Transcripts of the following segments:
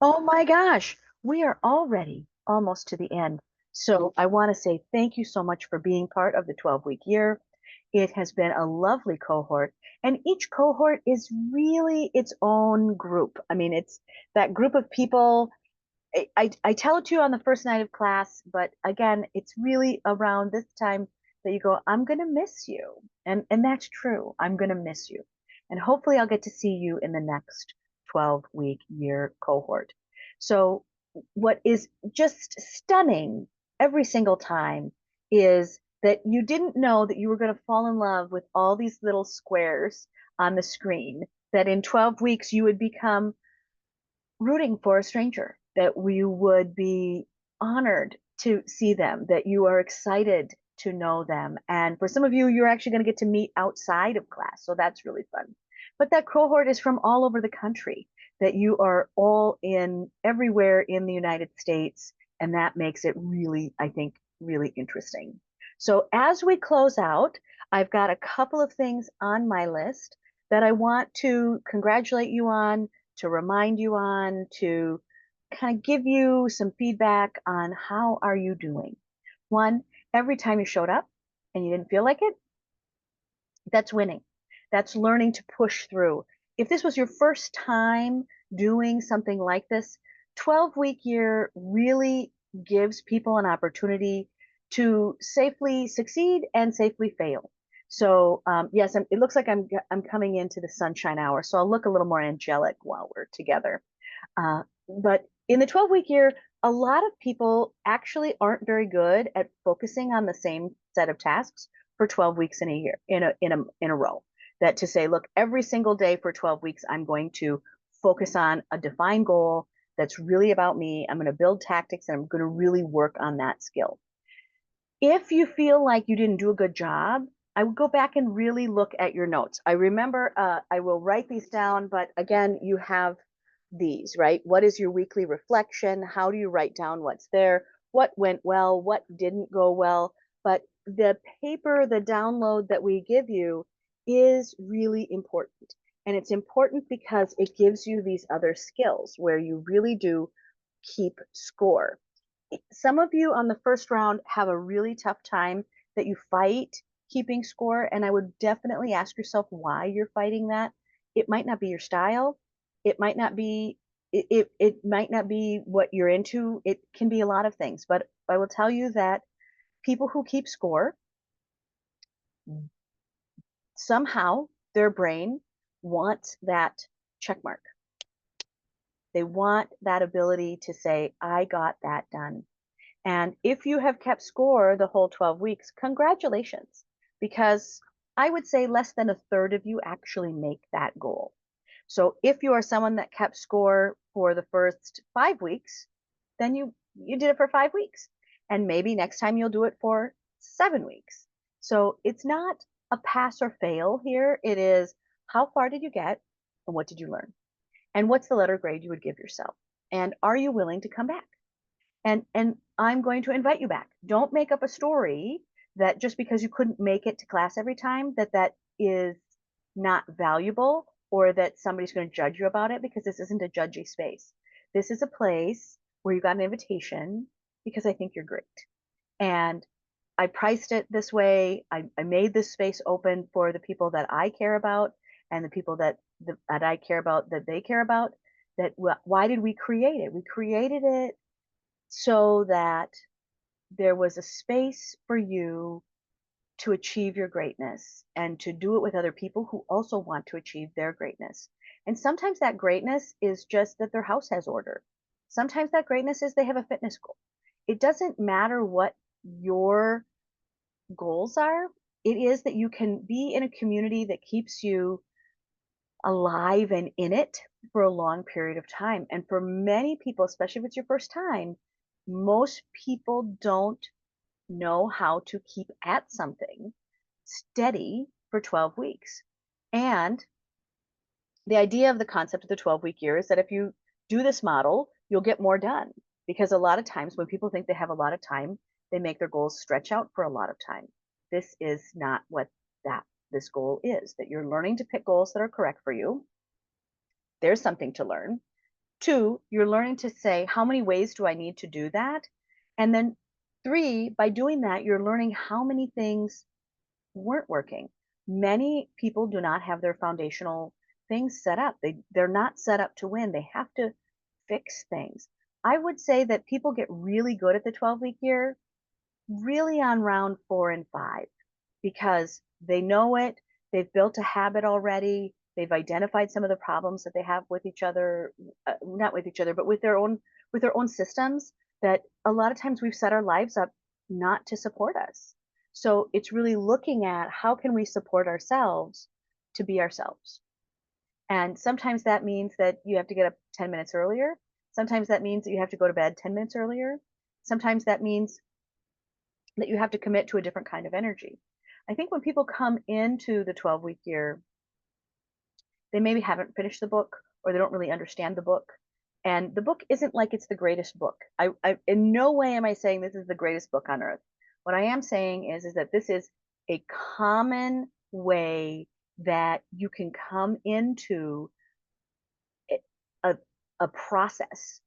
Oh my gosh, we are already almost to the end. So I want to say thank you so much for being part of the 12-week year. It has been a lovely cohort, and each cohort is really its own group. I mean, it's that group of people. I tell it to you on the first night of class, but again, it's really around this time that you go, I'm going to miss you. And that's true. I'm going to miss you. And hopefully I'll get to see you in the next 12-week year cohort. So what is just stunning every single time is that you didn't know that you were going to fall in love with all these little squares on the screen, that in 12 weeks you would become rooting for a stranger, that we would be honored to see them, that you are excited to know them. And for some of you, you're actually going to get to meet outside of class. So that's really fun. But that cohort is from all over the country, that you are all in everywhere in the United States. And that makes it really, I think, really interesting. So as we close out, I've got a couple of things on my list that I want to congratulate you on, to remind you on, to kind of give you some feedback on how are you doing. One, every time you showed up and you didn't feel like it, that's winning. That's learning to push through. If this was your first time doing something like this, 12-week year really gives people an opportunity to safely succeed and safely fail. So yes, it looks like I'm coming into the sunshine hour, so I'll look a little more angelic while we're together. But in the 12-week year, a lot of people actually aren't very good at focusing on the same set of tasks for 12 weeks in a year, in a row. That to say, look, every single day for 12 weeks, I'm going to focus on a defined goal that's really about me. I'm going to build tactics and I'm going to really work on that skill. If you feel like you didn't do a good job, I would go back and really look at your notes. I remember I will write these down, but again, you have these, right? What is your weekly reflection? How do you write down what's there? What went well? What didn't go well? But the paper, the download that we give you is really important. And it's important because it gives you these other skills where you really do keep score. Some of you on the first round have a really tough time that you fight keeping score, and I would definitely ask yourself why you're fighting that. It might not be your style. It might not be it might not be what you're into. It can be a lot of things, but I will tell you that people who keep score, somehow their brain wants that check mark. They want that ability to say, I got that done. And if you have kept score the whole 12 weeks, congratulations, because I would say less than a third of you actually make that goal. So if you are someone that kept score for the first 5 weeks, then you did it for 5 weeks. And maybe next time you'll do it for 7 weeks. So it's not a pass or fail here. It is how far did you get and what did you learn? And what's the letter grade you would give yourself? And are you willing to come back? And I'm going to invite you back. Don't make up a story that just because you couldn't make it to class every time that is not valuable, or that somebody's going to judge you about it, because this isn't a judgy space. This is a place where you got an invitation because I think you're great. And I priced it this way. I made this space open for the people that I care about and the people that I care about, that they care about. That why did we create it? We created it so that there was a space for you to achieve your greatness and to do it with other people who also want to achieve their greatness. And sometimes that greatness is just that their house has order. Sometimes that greatness is they have a fitness goal. It doesn't matter what your goals are. It is that you can be in a community that keeps you alive and in it for a long period of time. And for many people, especially if it's your first time, most people don't know how to keep at something steady for 12 weeks. And the idea of the concept of the 12-week year is that if you do this model, you'll get more done. Because a lot of times when people think they have a lot of time, they make their goals stretch out for a lot of time. This is not what this goal is, that you're learning to pick goals that are correct for you. There's something to learn. 2, you're learning to say, how many ways do I need to do that? And then 3, by doing that, you're learning how many things weren't working. Many people do not have their foundational things set up. They're not set up to win. They have to fix things. I would say that people get really good at the 12-week year really on round 4 and 5 because they know it, they've built a habit already, they've identified some of the problems that they have with each other, not with each other, but with their own systems that a lot of times we've set our lives up not to support us. So it's really looking at how can we support ourselves to be ourselves. And sometimes that means that you have to get up 10 minutes earlier. Sometimes that means that you have to go to bed 10 minutes earlier. Sometimes that means that you have to commit to a different kind of energy. I think when people come into the 12-week year, they maybe haven't finished the book or they don't really understand the book. And the book isn't like it's the greatest book. In no way am I saying this is the greatest book on earth. What I am saying is that this is a common way that you can come into a, a process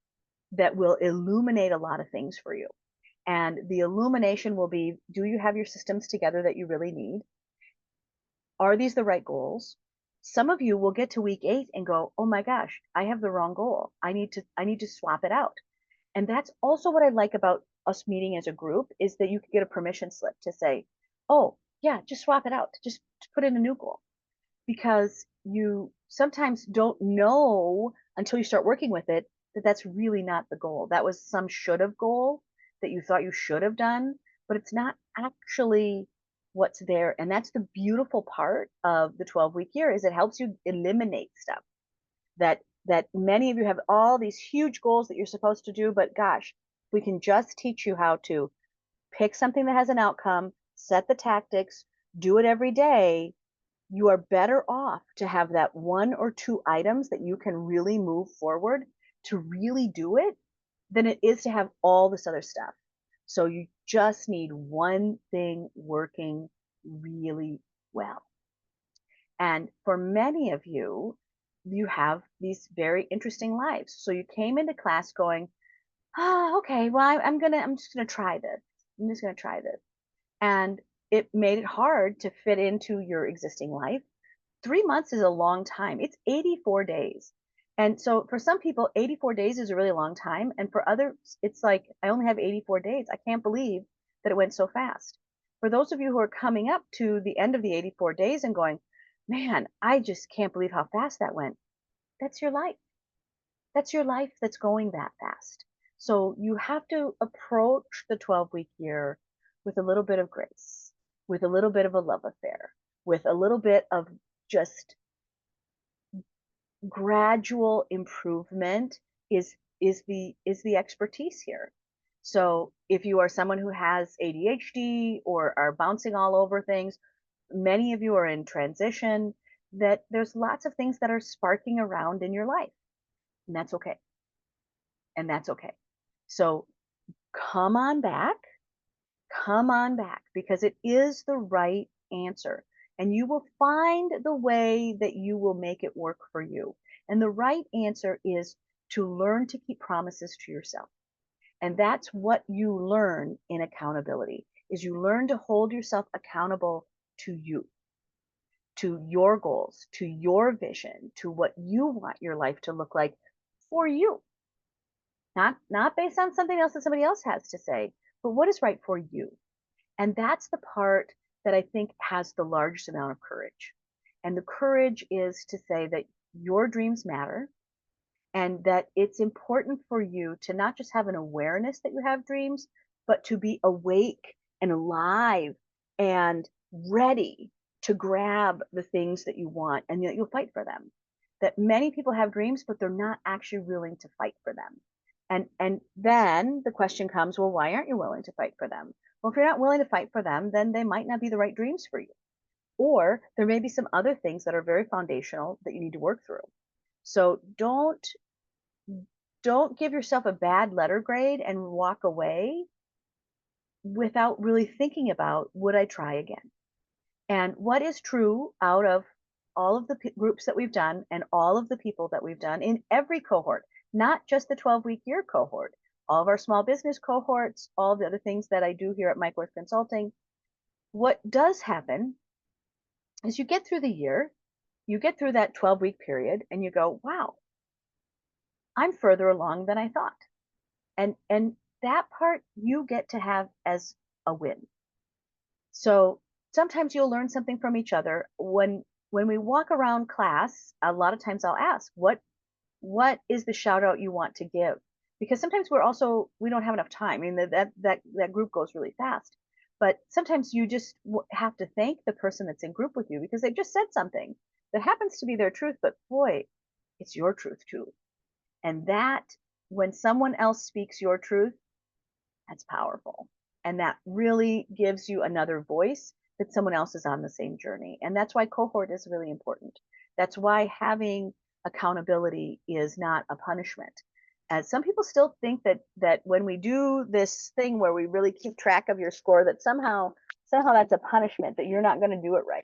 that will illuminate a lot of things for you. And the illumination will be, do you have your systems together that you really need? Are these the right goals? Some of you will get to week 8 and go, oh my gosh, I have the wrong goal. I need to swap it out. And that's also what I like about us meeting as a group is that you can get a permission slip to say, oh yeah, just swap it out. Just put in a new goal because you sometimes don't know until you start working with it that that's really not the goal. That was some should have goal that you thought you should have done, but it's not actually what's there. And that's the beautiful part of the 12-week year is it helps you eliminate stuff that many of you have all these huge goals that you're supposed to do, but gosh, we can just teach you how to pick something that has an outcome, set the tactics, do it every day, you are better off to have that 1 or 2 items that you can really move forward to really do it than it is to have all this other stuff. So you just need one thing working really well. And for many of you, you have these very interesting lives. So you came into class going, oh, okay, well, I'm just gonna try this. I'm just gonna try this. And it made it hard to fit into your existing life. 3 months is a long time. It's 84 days. And so for some people, 84 days is a really long time. And for others, it's like, I only have 84 days. I can't believe that it went so fast. For those of you who are coming up to the end of the 84 days and going, man, I just can't believe how fast that went. That's your life. That's your life that's going that fast. So you have to approach the 12-week year with a little bit of grace, with a little bit of a love affair, with a little bit of just gradual improvement is the expertise here. So if you are someone who has ADHD or are bouncing all over things, many of you are in transition, that there's lots of things that are sparking around in your life. And that's okay. And that's okay. So come on back, come on back because it is the right answer. And you will find the way that you will make it work for you. And the right answer is to learn to keep promises to yourself. And that's what you learn in accountability is you learn to hold yourself accountable to you, to your goals, to your vision, to what you want your life to look like for you. Not based on something else that somebody else has to say, but what is right for you. And that's the part that I think has the largest amount of courage. And the courage is to say that your dreams matter and that it's important for you to not just have an awareness that you have dreams, but to be awake and alive and ready to grab the things that you want and that you'll fight for them. That many people have dreams, but they're not actually willing to fight for them. And then the question comes, well, why aren't you willing to fight for them? Well, if you're not willing to fight for them, then they might not be the right dreams for you. Or there may be some other things that are very foundational that you need to work through. So don't give yourself a bad letter grade and walk away without really thinking about, would I try again? And what is true out of all of the groups that we've done and all of the people that we've done in every cohort, not just the 12-week year cohort, all of our small business cohorts, all the other things that I do here at Mikeworth Consulting. What does happen is you get through the year, you get through that 12-week period, and you go, wow, I'm further along than I thought. And that part you get to have as a win. So sometimes you'll learn something from each other. When we walk around class, a lot of times I'll ask, what is the shout out you want to give? Because sometimes we don't have enough time. I mean, that group goes really fast. But sometimes you just have to thank the person that's in group with you because they just said something that happens to be their truth, but boy, it's your truth too. And that, when someone else speaks your truth, that's powerful. And that really gives you another voice that someone else is on the same journey. And that's why cohort is really important. That's why having accountability is not a punishment. As some people still think that when we do this thing where we really keep track of your score, that somehow that's a punishment, that you're not going to do it right.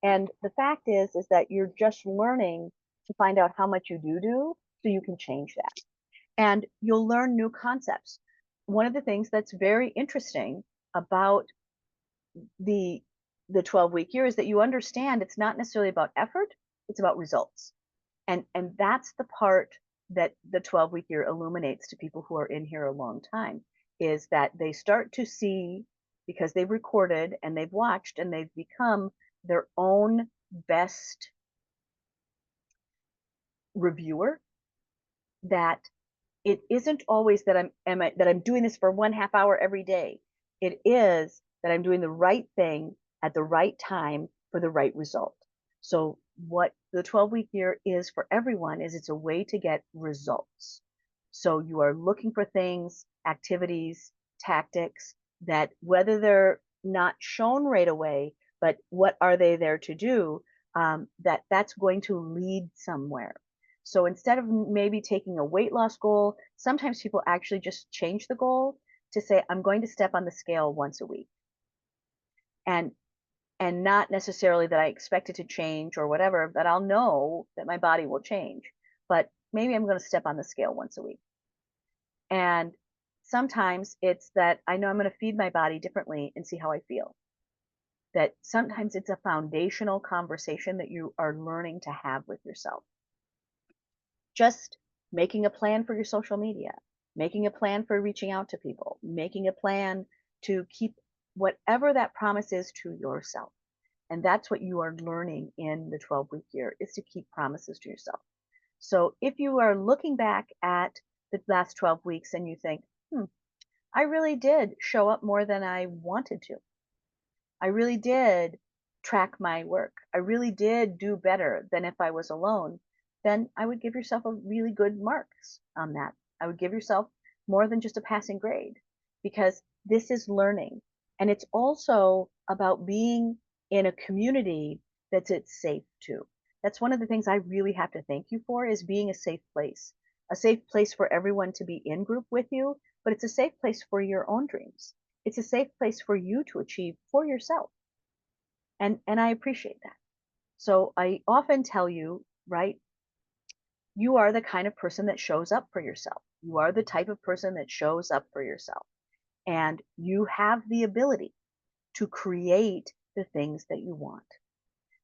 And the fact is that you're just learning to find out how much you do so you can change that. And you'll learn new concepts. One of the things that's very interesting about the 12-week year is that you understand it's not necessarily about effort, it's about results. And that's the part that the 12-week year illuminates to people who are in here a long time, is that they start to see, because they've recorded and they've watched and they've become their own best reviewer, that it isn't always that I'm doing this for 1/2 hour every day. It is that I'm doing the right thing at the right time for the right result. So what the 12-week year is for everyone is it's a way to get results. So you are looking for things, activities, tactics that, whether they're not shown right away, but what are they there to do, that's going to lead somewhere. So instead of maybe taking a weight loss goal, sometimes people actually just change the goal to say, I'm going to step on the scale once a week. And not necessarily that I expect it to change or whatever, but I'll know that my body will change. But maybe I'm going to step on the scale once a week. And sometimes it's that I know I'm going to feed my body differently and see how I feel. That sometimes it's a foundational conversation that you are learning to have with yourself. Just making a plan for your social media, making a plan for reaching out to people, making a plan to keep whatever that promise is to yourself. And that's what you are learning in the 12-week year, is to keep promises to yourself. So if you are looking back at the last 12 weeks and you think, I really did show up more than I wanted to. I really did track my work. I really did do better than if I was alone. Then I would give yourself a really good marks on that. I would give yourself more than just a passing grade, because this is learning. And it's also about being in a community that's it's safe too. That's one of the things I really have to thank you for, is being a safe place for everyone to be in group with you, but it's a safe place for your own dreams. It's a safe place for you to achieve for yourself. And I appreciate that. So I often tell you, right, you are the kind of person that shows up for yourself. You are the type of person that shows up for yourself. And you have the ability to create the things that you want.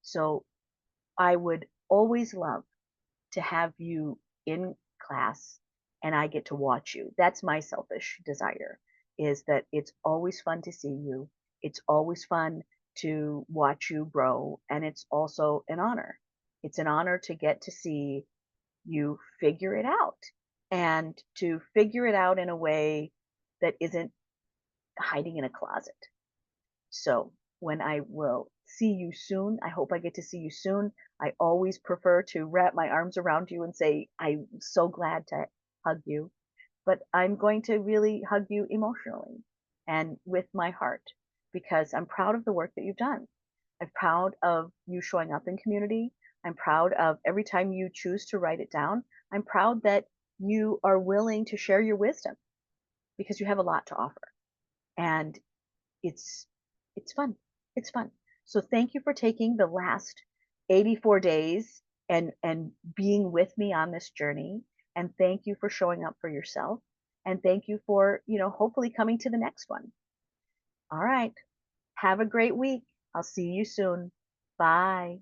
So I would always love to have you in class and I get to watch you. That's my selfish desire, is that it's always fun to see you. It's always fun to watch you grow. And it's also an honor. It's an honor to get to see you figure it out, and to figure it out in a way that isn't hiding in a closet. So when I will see you soon, I hope I get to see you soon. I always prefer to wrap my arms around you and say, I'm so glad to hug you, but I'm going to really hug you emotionally and with my heart, because I'm proud of the work that you've done. I'm proud of you showing up in community. I'm proud of every time you choose to write it down. I'm proud that you are willing to share your wisdom, because you have a lot to offer. And it's fun. It's fun. So thank you for taking the last 84 days and being with me on this journey. And thank you for showing up for yourself. And thank you for, hopefully coming to the next one. All right. Have a great week. I'll see you soon. Bye.